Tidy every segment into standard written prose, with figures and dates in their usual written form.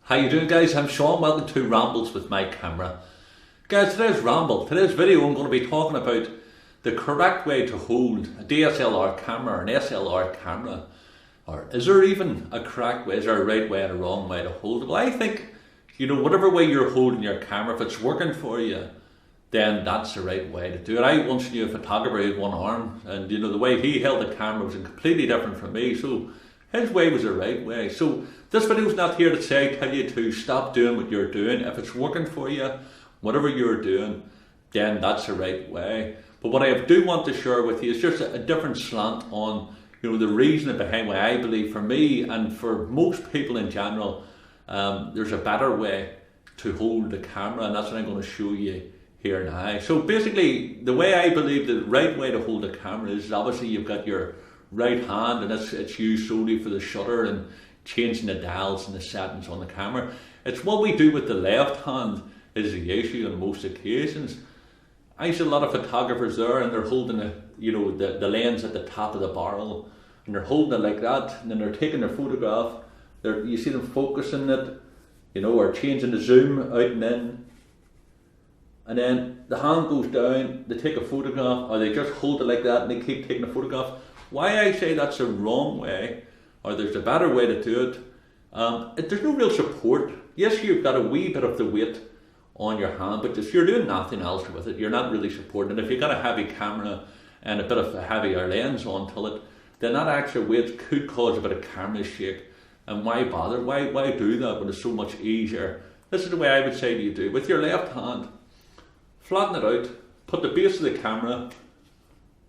How you doing, guys? I'm Sean. Welcome to Rambles with my camera. Guys, today's video I'm going to be talking about the correct way to hold a DSLR camera or an SLR camera. Or is there even a correct way? Is there a right way and a wrong way to hold it? Well, I think, whatever way you're holding your camera, if it's working for you, then that's the right way to do it. I once knew a photographer who had one arm, and the way he held the camera was completely different from me, so his way was the right way. So this video is not here to tell you to stop doing what you're doing. If it's working for you, whatever you're doing, then that's the right way. But what I do want to share with you is just a different slant on the reasoning behind why I believe, for me and for most people in general, there's a better way to hold the camera, and that's what I'm going to show you here now. So basically, the way I believe the right way to hold the camera is obviously you've got your right hand, and it's used solely for the shutter and changing the dials and the settings on the camera. It's what we do with the left hand is the issue on most occasions. I see a lot of photographers there, and they're holding the lens at the top of the barrel, and they're holding it like that, and then they're taking their photograph. You see them focusing it, or changing the zoom out and in. And then the hand goes down, they take a photograph, or they just hold it like that and they keep taking a photograph. Why I say that's the wrong way, or there's a better way to do it, there's no real support. Yes, you've got a wee bit of the weight on your hand, but if you're doing nothing else with it, you're not really supporting it. If you've got a heavy camera and a bit of a heavier lens onto it, then that extra weight could cause a bit of camera shake. And why bother? Why do that when it's so much easier? This is the way I would say to you do. With your left hand, flatten it out, put the base of the camera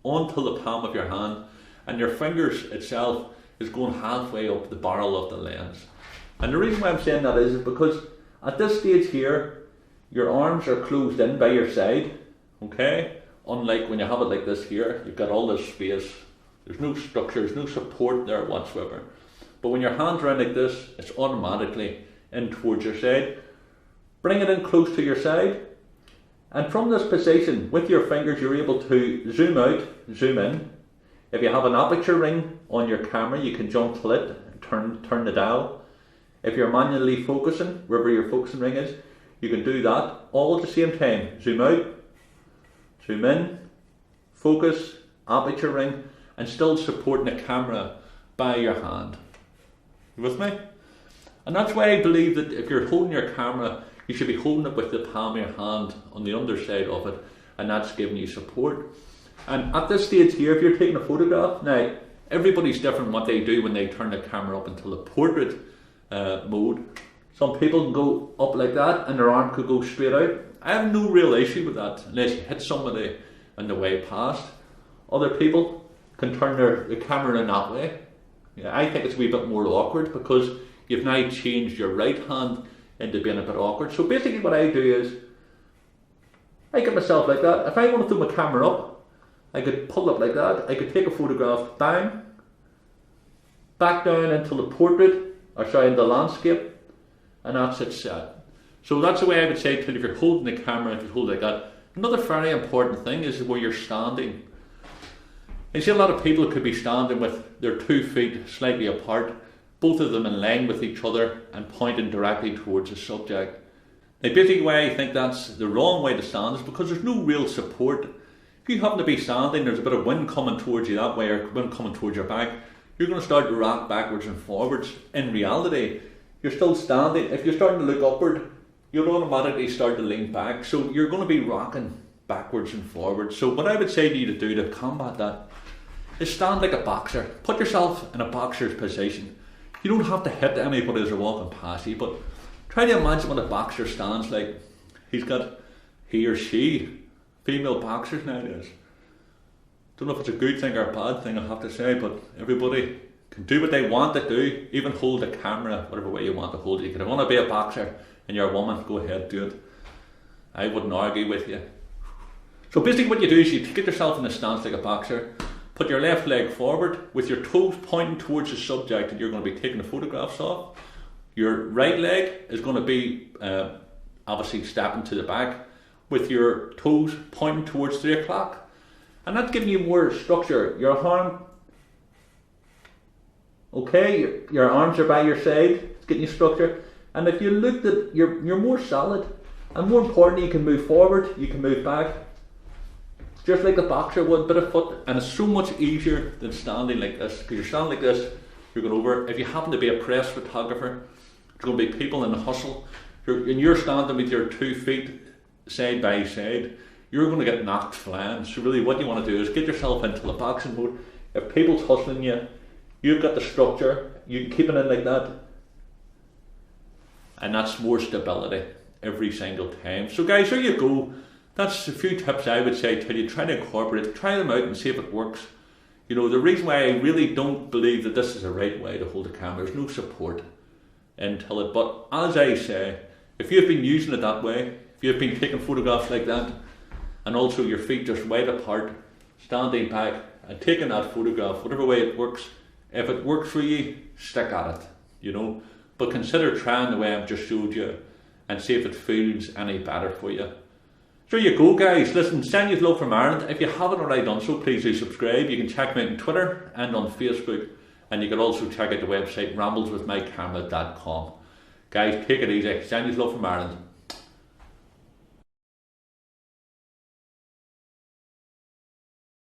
onto the palm of your hand, and your fingers itself is going halfway up the barrel of the lens. And the reason why I'm saying that is because at this stage here, your arms are closed in by your side, okay? Unlike when you have it like this here, you've got all this space. There's no structure, there's no support there whatsoever. But when your hand's around like this, it's automatically in towards your side. Bring it in close to your side. And from this position, with your fingers, you're able to zoom out, zoom in. If you have an aperture ring on your camera, you can jump to it and turn the dial. If you're manually focusing, wherever your focusing ring is, you can do that all at the same time. Zoom out, zoom in, focus, aperture ring, and still supporting the camera by your hand. You with me? And that's why I believe that if you're holding your camera, you should be holding it with the palm of your hand on the underside of it, and that's giving you support. And at this stage here, if you're taking a photograph, now everybody's different what they do when they turn the camera up into the portrait mode. Some people can go up like that and their arm could go straight out. I have no real issue with that unless you hit somebody on the way past. Other people can turn the camera in that way. Yeah, I think it's a wee bit more awkward because you've now changed your right hand into being a bit awkward. So basically what I do is, I get myself like that. If I want to throw my camera up, I could pull it like that. I could take a photograph, bang, back down into the portrait, into the landscape, and that's it set. So that's the way I would say to you, if you're holding the camera, if you hold it like that. Another very important thing is where you're standing. You see a lot of people could be standing with their 2 feet slightly apart, both of them in line with each other and pointing directly towards the subject. Now basically why I think that's the wrong way to stand is because there's no real support. If you happen to be standing, there's a bit of wind coming towards you that way, or wind coming towards your back, you're going to start to rock backwards and forwards. In reality, you're still standing. If you're starting to look upward, you'll automatically start to lean back. So you're going to be rocking backwards and forwards. So what I would say to you to do to combat that is stand like a boxer. Put yourself in a boxer's position. You don't have to hit anybody as they're walking past you, but try to imagine what a boxer stands like. He or she, female boxers nowadays. Don't know if it's a good thing or a bad thing, I have to say, but everybody can do what they want to do, even hold a camera, whatever way you want to hold it. You can want to be a boxer and you're a woman, go ahead, do it. I wouldn't argue with you. So basically what you do is you get yourself in a stance like a boxer, put your left leg forward with your toes pointing towards the subject that you're going to be taking the photographs of. Your right leg is going to be obviously stepping to the back with your toes pointing towards 3 o'clock. And that's giving you more structure. Your arm, okay, your arms are by your side, it's getting you structure. And if you looked at, you're more solid, and more importantly, you can move forward, you can move back, just like a boxer would, bit of foot, and it's so much easier than standing like this, because you're standing like this, you're going over. If you happen to be a press photographer, there's going to be people in the hustle, and you're standing with your 2 feet side by side, you're going to get knocked flying. So really what you want to do is get yourself into the boxing mode. If people's hustling you, you've got the structure, you can keep it in like that, and that's more stability every single time. So guys, there you go. That's a few tips I would say to you. Try to incorporate it, try them out and see if it works. You know, the reason why I really don't believe that this is the right way to hold a camera, there's no support until it, but as I say, if you've been using it that way, if you've been taking photographs like that, and also your feet just wide apart, standing back and taking that photograph, whatever way it works, if it works for you, stick at it, you know. But consider trying the way I've just showed you and see if it feels any better for you. So there you go guys, listen, send you love from Ireland. If you haven't already done so, please do subscribe. You can check me out on Twitter and on Facebook, and you can also check out the website rambleswithmycamera.com. Guys, take it easy, send you love from Ireland.